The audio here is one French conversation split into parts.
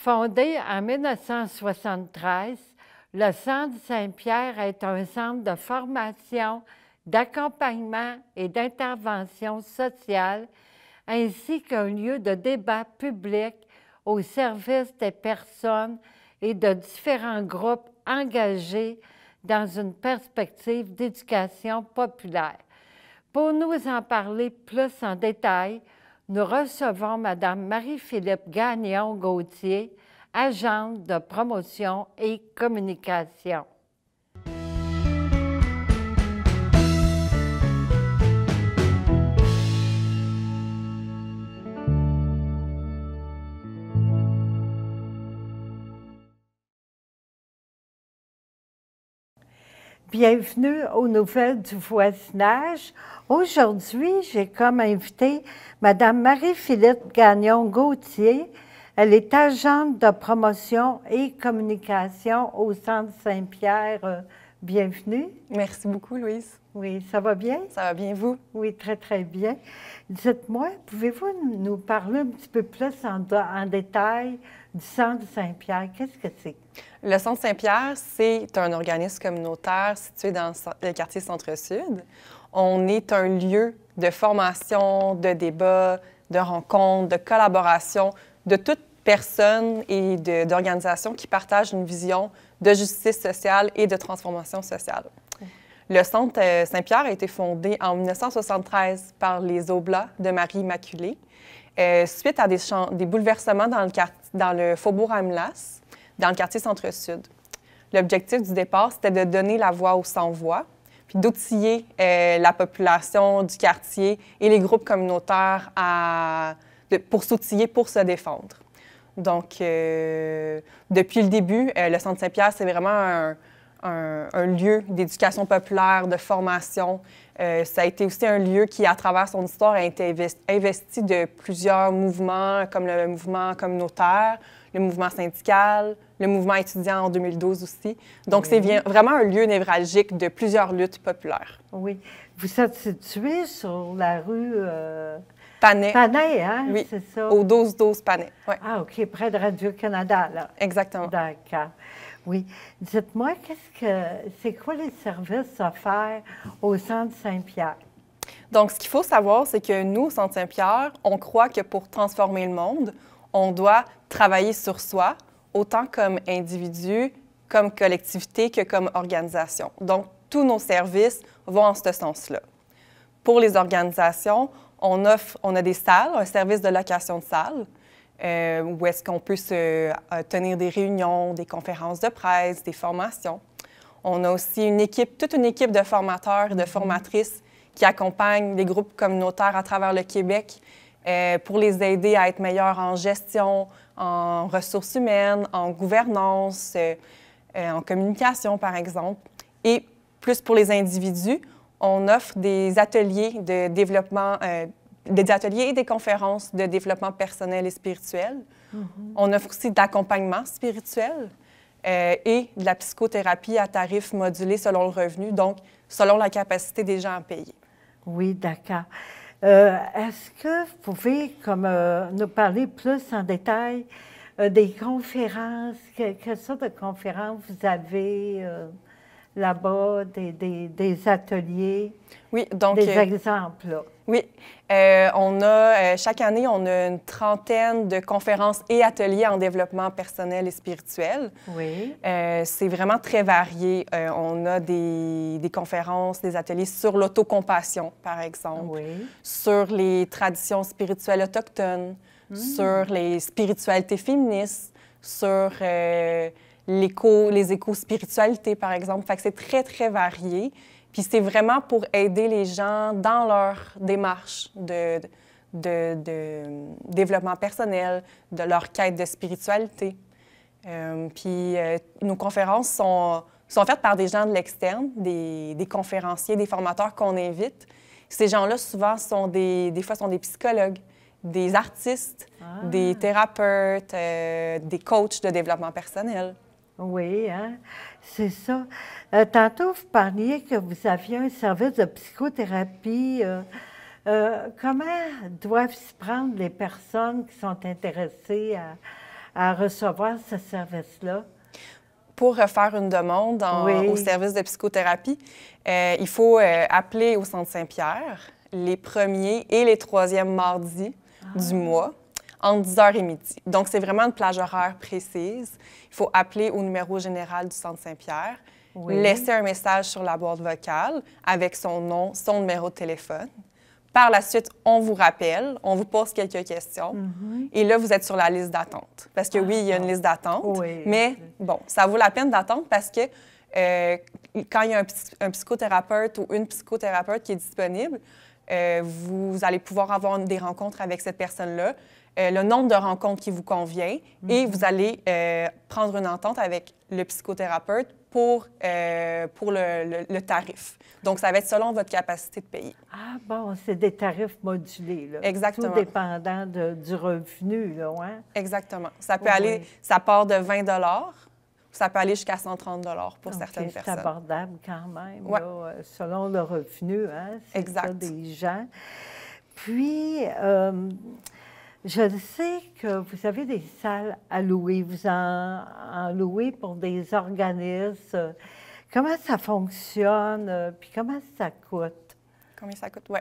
Fondé en 1973, le Centre Saint-Pierre est un centre de formation, d'accompagnement et d'intervention sociale, ainsi qu'un lieu de débat public au service des personnes et de différents groupes engagés dans une perspective d'éducation populaire. Pour nous en parler plus en détail, nous recevons Mme Marie-Philippe Gagnon-Gauthier, agente de promotion et communication. Bienvenue aux Nouvelles du voisinage. Aujourd'hui, j'ai comme invité Mme Marie-Philippe Gagnon-Gauthier. Elle est agente de promotion et communication au Centre Saint-Pierre. Bienvenue. Merci beaucoup, Louise. Oui, ça va bien? Ça va bien, vous? Oui, très, très bien. Dites-moi, pouvez-vous nous parler un petit peu plus en détail du Centre Saint-Pierre? Qu'est-ce que c'est? Le Centre Saint-Pierre, c'est un organisme communautaire situé dans le quartier Centre-Sud. On est un lieu de formation, de débat, de rencontres, de collaboration de toute personne et d'organisations qui partagent une vision de justice sociale et de transformation sociale. Le Centre Saint-Pierre a été fondé en 1973 par les Oblats de Marie Immaculée, suite à des bouleversements dans le faubourg Amelas, dans le quartier Centre-Sud. L'objectif du départ, c'était de donner la voix aux sans-voix, puis d'outiller la population du quartier et les groupes communautaires pour s'outiller, pour se défendre. Donc, depuis le début, le Centre Saint-Pierre, c'est vraiment un lieu d'éducation populaire, de formation. Ça a été aussi un lieu qui, à travers son histoire, a été investi de plusieurs mouvements, comme le mouvement communautaire, le mouvement syndical, le mouvement étudiant en 2012 aussi. Donc, c'est vraiment un lieu névralgique de plusieurs luttes populaires. Oui. Vous êtes situé sur la rue... Panay. Panay, hein? Oui, c'est ça? Au 12-12 Panay. Ouais. Ah, OK, près de Radio-Canada, là. Exactement. D'accord. Oui. Dites-moi, c'est quoi les services offerts au Centre Saint-Pierre? Donc, ce qu'il faut savoir, c'est que nous, au Centre Saint-Pierre, on croit que pour transformer le monde, on doit travailler sur soi, autant comme individu, comme collectivité que comme organisation. Donc, tous nos services vont en ce sens-là. Pour les organisations, on a des salles, un service de location de salles, où est-ce qu'on peut tenir des réunions, des conférences de presse, des formations. On a aussi toute une équipe de formateurs et de formatrices qui accompagnent les groupes communautaires à travers le Québec pour les aider à être meilleurs en gestion, en ressources humaines, en gouvernance, en communication, par exemple. Et plus pour les individus, on offre des ateliers de développement, des ateliers et des conférences de développement personnel et spirituel. On offre aussi d'accompagnement spirituel et de la psychothérapie à tarif modulé selon le revenu, donc selon la capacité des gens à payer. Oui, d'accord. Est-ce que vous pouvez nous parler plus en détail des conférences? Quelle sorte de conférences vous avez là-bas, des ateliers? Oui, donc... Des exemples, là. Oui. Chaque année, on a une trentaine de conférences et ateliers en développement personnel et spirituel. Oui. C'est vraiment très varié. On a des conférences, des ateliers sur l'autocompassion, par exemple, sur les traditions spirituelles autochtones, sur les spiritualités féministes, sur les éco-spiritualités, par exemple. Fait que c'est très, très varié. Puis c'est vraiment pour aider les gens dans leur démarche de développement personnel, de leur quête de spiritualité. Nos conférences sont faites par des gens de l'externe, des conférenciers, des formateurs qu'on invite. Ces gens-là, souvent, sont des psychologues, des artistes, des thérapeutes, des coachs de développement personnel. Oui, hein? C'est ça. Tantôt, vous parliez que vous aviez un service de psychothérapie. Comment doivent s'y prendre les personnes qui sont intéressées à recevoir ce service-là? Pour faire une demande Oui. au service de psychothérapie, il faut appeler au Centre Saint-Pierre les premiers et les troisièmes mardis du mois, entre 10h et midi. Donc, c'est vraiment une plage horaire précise. Il faut appeler au numéro général du Centre Saint-Pierre, laisser un message sur la boîte vocale avec son nom, son numéro de téléphone. Par la suite, on vous rappelle, on vous pose quelques questions et là, vous êtes sur la liste d'attente. Parce que oui, il y a une liste d'attente, mais bon, ça vaut la peine d'attendre parce que quand il y a un psychothérapeute ou une psychothérapeute qui est disponible, vous allez pouvoir avoir des rencontres avec cette personne-là, le nombre de rencontres qui vous convient et vous allez prendre une entente avec le psychothérapeute pour le tarif. Donc, ça va être selon votre capacité de payer. Ah bon, c'est des tarifs modulés, là. Exactement. Tout dépendant du revenu, là, ouais? Exactement. Ça peut aller, ça part de 20 $, ça peut aller jusqu'à 130 $ pour certaines personnes. C'est abordable quand même, là, selon le revenu, hein? C'est ça des gens. Puis, je sais que vous avez des salles à louer. Vous en louez pour des organismes. Comment ça fonctionne? Puis comment ça coûte? Combien ça coûte? Oui.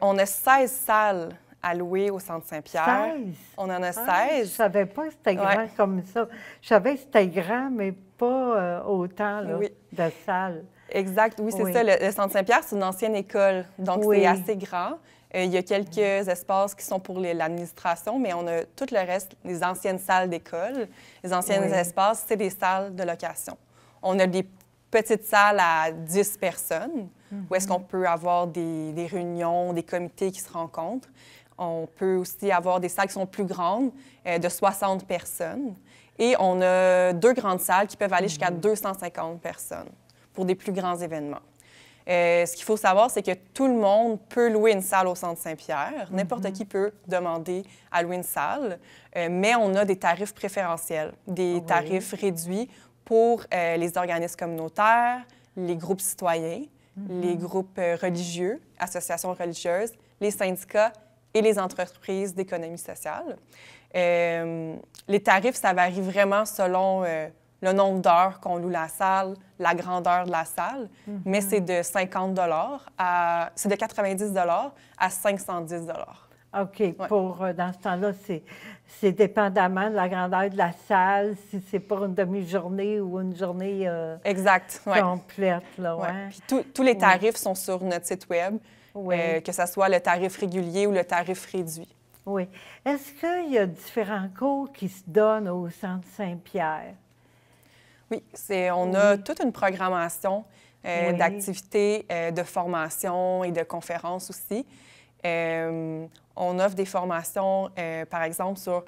On a 16 salles à louer au Centre Saint-Pierre. 16? On en a 16. Je ne savais pas que c'était grand comme ça. Je savais que c'était grand, mais pas autant là, de salles. Exact. Oui, c'est ça. Le Centre Saint-Pierre, c'est une ancienne école. Donc, c'est assez grand. Il y a quelques espaces qui sont pour l'administration, mais on a tout le reste, les anciennes salles d'école. Les anciens espaces, c'est des salles de location. On a des petites salles à 10 personnes, où est-ce qu'on peut avoir des réunions, des comités qui se rencontrent. On peut aussi avoir des salles qui sont plus grandes, de 60 personnes. Et on a 2 grandes salles qui peuvent aller jusqu'à 250 personnes pour des plus grands événements. Ce qu'il faut savoir, c'est que tout le monde peut louer une salle au Centre Saint-Pierre. N'importe qui peut demander à louer une salle, mais on a des tarifs préférentiels, des tarifs réduits pour les organismes communautaires, les groupes citoyens, les groupes religieux, associations religieuses, les syndicats et les entreprises d'économie sociale. Les tarifs, ça varie vraiment selon le nombre d'heures qu'on loue la salle, la grandeur de la salle, mais c'est de 50 $, c'est de 90 $ à 510 $. OK. Dans ce temps-là, c'est dépendamment de la grandeur de la salle, si c'est pour une demi-journée ou une journée complète. Là, Puis tous les tarifs sont sur notre site Web, que ce soit le tarif régulier ou le tarif réduit. Oui. Est-ce qu'il y a différents cours qui se donnent au Centre Saint-Pierre? Oui, on a toute une programmation d'activités, de formation et de conférences aussi. On offre des formations, par exemple, sur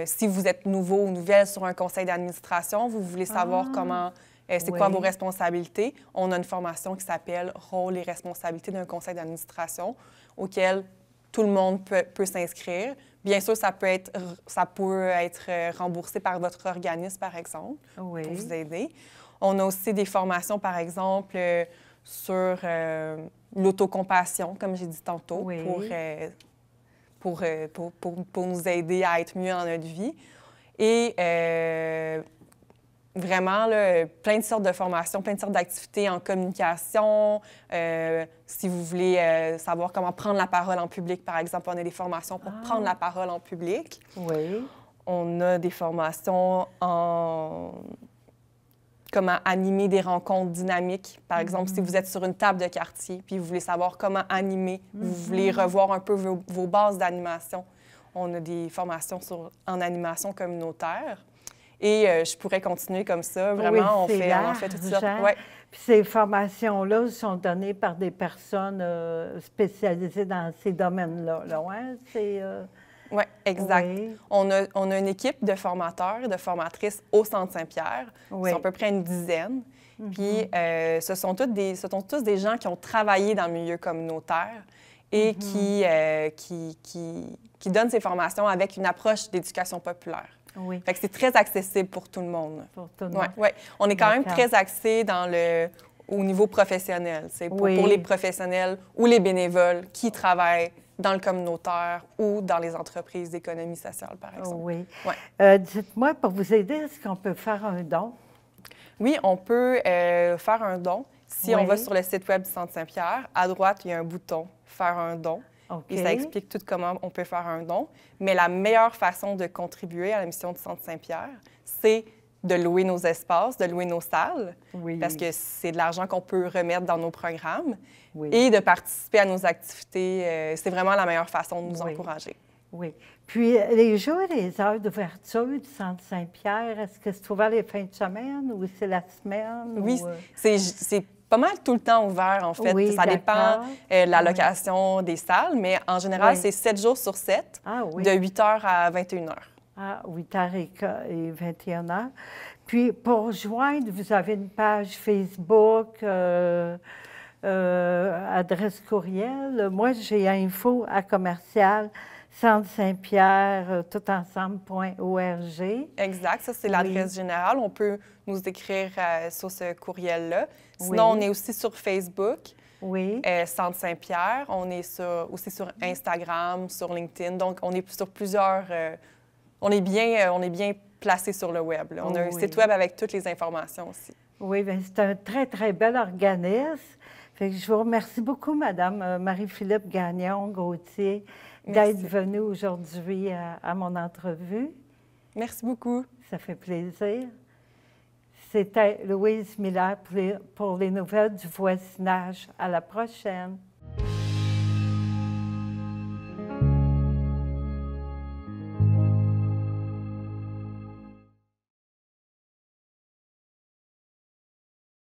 si vous êtes nouveau ou nouvelle sur un conseil d'administration, vous voulez savoir comment, c'est quoi vos responsabilités. On a une formation qui s'appelle « Rôle et responsabilités d'un conseil d'administration » auquel tout le monde peut s'inscrire. Bien sûr, ça peut être remboursé par votre organisme, par exemple, pour vous aider. On a aussi des formations, par exemple, sur l'autocompassion, comme j'ai dit tantôt, pour nous aider à être mieux dans notre vie. Et vraiment, là, plein de sortes de formations, plein de sortes d'activités en communication. Si vous voulez savoir comment prendre la parole en public, par exemple, on a des formations pour prendre la parole en public. Oui. On a des formations en comment animer des rencontres dynamiques. Par exemple, si vous êtes sur une table de quartier puis vous voulez savoir comment animer, vous voulez revoir un peu vos bases d'animation, on a des formations en animation communautaire. Et je pourrais continuer comme ça. Vraiment, on en fait toutes sortes. Puis ces formations-là sont données par des personnes spécialisées dans ces domaines-là. Oui, exact. On a une équipe de formateurs et de formatrices au Centre Saint-Pierre. Ils sont à peu près une dizaine. Puis ce sont tous des gens qui ont travaillé dans le milieu communautaire et qui donnent ces formations avec une approche d'éducation populaire. Fait que c'est très accessible pour tout le monde. Pour tout le monde. On est quand même très axé au niveau professionnel. C'est pour les professionnels ou les bénévoles qui travaillent dans le communautaire ou dans les entreprises d'économie sociale, par exemple. Oui. Ouais. Dites-moi, pour vous aider, est-ce qu'on peut faire un don? Oui, on peut faire un don. Si on Oui. va sur le site web du Centre Saint-Pierre, à droite, il y a un bouton « Faire un don ». OK. Et ça explique tout comment on peut faire un don. Mais la meilleure façon de contribuer à la mission du Centre Saint-Pierre, c'est de louer nos espaces, de louer nos salles, Oui. parce que c'est de l'argent qu'on peut remettre dans nos programmes, Oui. et de participer à nos activités. C'est vraiment la meilleure façon de nous Oui. encourager. Oui. Puis, les jours et les heures d'ouverture du Centre Saint-Pierre, est-ce que c'est ouvert les fins de semaine ou c'est la semaine? Oui, ou, c'est pas mal tout le temps ouvert, en fait. Oui, ça dépend de la Oui. location des salles, mais en général, Oui. c'est 7 jours sur 7, Ah oui. de 8 h à 21 h. À 8h et 21h. Puis, pour joindre, vous avez une page Facebook, adresse courriel. Moi, j'ai info à commercial Centre Saint-Pierre, toutensemble.org. Exact, ça, c'est Oui. l'adresse générale. On peut nous écrire sur ce courriel-là. Sinon, Oui. on est aussi sur Facebook, Oui. Centre Saint-Pierre. On est aussi sur Instagram, sur LinkedIn. Donc, on est sur plusieurs... on est bien placé sur le web, là. On a un Oui. site web avec toutes les informations aussi. Oui, bien, c'est un très, très bel organisme. Fait que je vous remercie beaucoup, Madame Marie-Philippe Gagnon-Gauthier, d'être Merci. venue aujourd'hui à mon entrevue. Merci beaucoup. Ça fait plaisir. C'était Louise Miller pour les nouvelles du voisinage. À la prochaine.